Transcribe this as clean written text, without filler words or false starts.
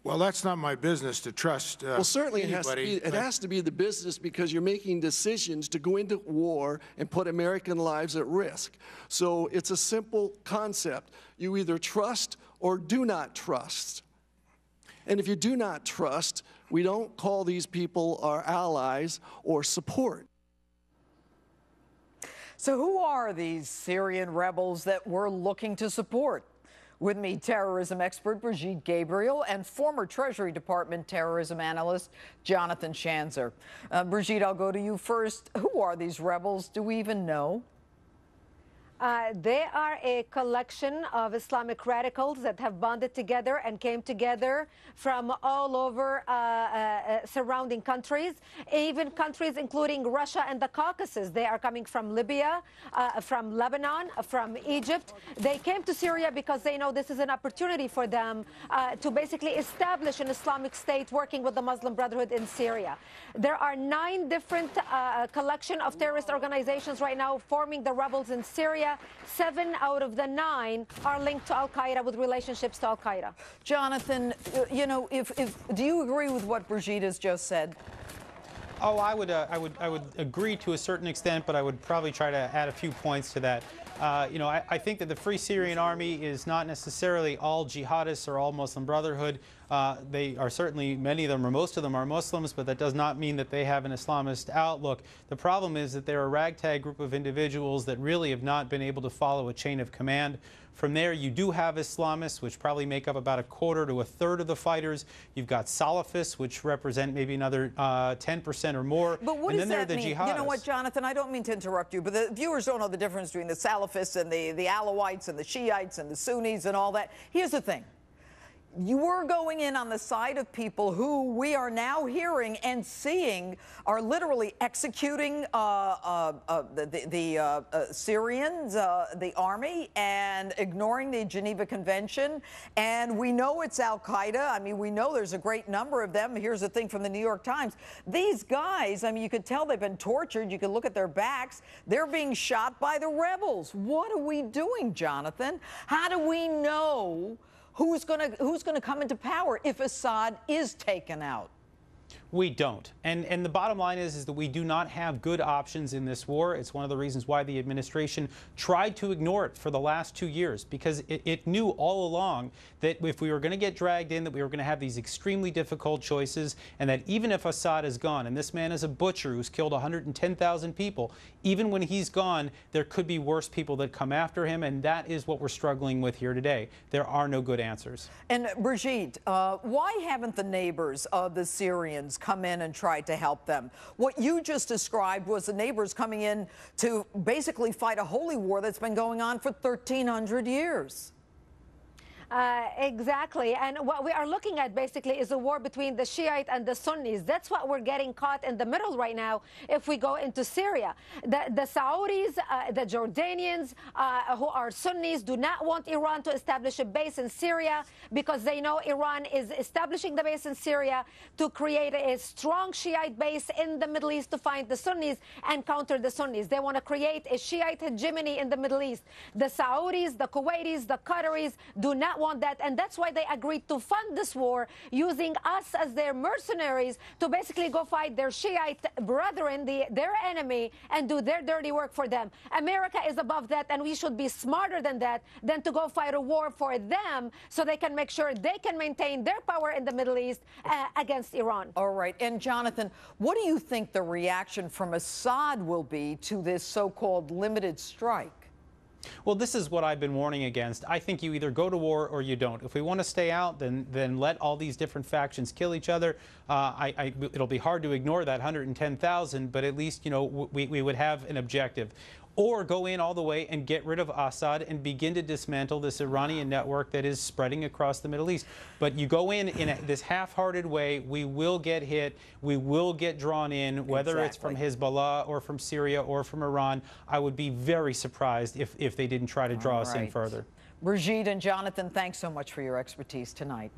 Well, that's not my business to trust Well, certainly anybody. it has to be the business, because you're making decisions to go into war and put American lives at risk. So it's a simple concept. You either trust or do not trust. And if you do not trust, we don't call these people our allies or support. So who are these Syrian rebels that we're looking to support? With me, terrorism expert Brigitte Gabriel and former Treasury Department terrorism analyst Jonathan Schanzer. Brigitte, I'll go to you first. Who are these rebels? Do we even know? They are a collection of Islamic radicals that have bonded together and came together from all over surrounding countries, even countries including Russia and the Caucasus. They are coming from Libya, from Lebanon, from Egypt. They came to Syria because they know this is an opportunity for them to basically establish an Islamic state working with the Muslim Brotherhood in Syria. There are 9 different collection of terrorist organizations right now forming the rebels in Syria. 7 out of the 9 are linked to Al-Qaeda, with relationships to Al-Qaeda. Jonathan, you know, do you agree with what Brigitte has just said? Oh, I would agree to a certain extent, but I would probably try to add a few points to that. You know, I think that the Free Syrian Army is not necessarily all jihadists or all Muslim Brotherhood. They are certainly, many of them or most of them are Muslims, but that does not mean that they have an Islamist outlook. The problem is that they're a ragtag group of individuals that really have not been able to follow a chain of command. From there, you do have Islamists, which probably make up about 1/4 to 1/3 of the fighters. You've got Salafists, which represent maybe another 10% or more. But what and does then that there are the mean? jihadists. You know what, Jonathan, I don't mean to interrupt you, but the viewers don't know the difference between the Salafists and the Alawites and the Shiites and the Sunnis and all that. Here's the thing. You were going in on the side of people who we are now hearing and seeing are literally executing the Syrians, the army, and ignoring the Geneva Convention. And we know it's Al-Qaeda. I mean, we know there's a great number of them. Here's the thing from the New York Times. These guys, I mean, you could tell they've been tortured. You could look at their backs. They're being shot by the rebels. What are we doing, Jonathan? How do we know who's going to come into power if Assad is taken out? We don't. And the bottom line is that we do not have good options in this war. It's one of the reasons why the administration tried to ignore it for the last 2 years, because it knew all along that if we were going to get dragged in, that we were going to have these extremely difficult choices, and that even if Assad is gone, and this man is a butcher who's killed 110,000 people, even when he's gone, there could be worse people that come after him, and that is what we're struggling with here today. There are no good answers. And Brigitte, why haven't the neighbors of the Syrians come in and tried to help them? What you just described was the neighbors coming in to basically fight a holy war that's been going on for 1,300 years. Exactly. And what we are looking at basically is a war between the Shiite and the Sunnis. That's what we're getting caught in the middle right now if we go into Syria. The Saudis, the Jordanians, who are Sunnis, do not want Iran to establish a base in Syria, because they know Iran is establishing the base in Syria to create a strong Shiite base in the Middle East to find the Sunnis and counter the Sunnis. They want to create a Shiite hegemony in the Middle East. The Saudis, the Kuwaitis, the Qataris do not want that, and that's why they agreed to fund this war using us as their mercenaries to basically go fight their Shiite brethren, their enemy, and do their dirty work for them. America is above that, and we should be smarter than that, than to go fight a war for them so they can make sure they can maintain their power in the Middle East against Iran. All right. And Jonathan, what do you think the reaction from Assad will be to this so-called limited strike? Well, this is what I've been warning against. I think you either go to war or you don't. If we want to stay out, then let all these different factions kill each other. It'll be hard to ignore that 110,000, but at least, you know, we would have an objective. Or go in all the way and get rid of Assad and begin to dismantle this Iranian network that is spreading across the Middle East. But you go in this half-hearted way, we will get hit, we will get drawn in, whether it's from Hezbollah or from Syria or from Iran. I would be very surprised if they didn't try to draw us in further. Brigitte and Jonathan, thanks so much for your expertise tonight.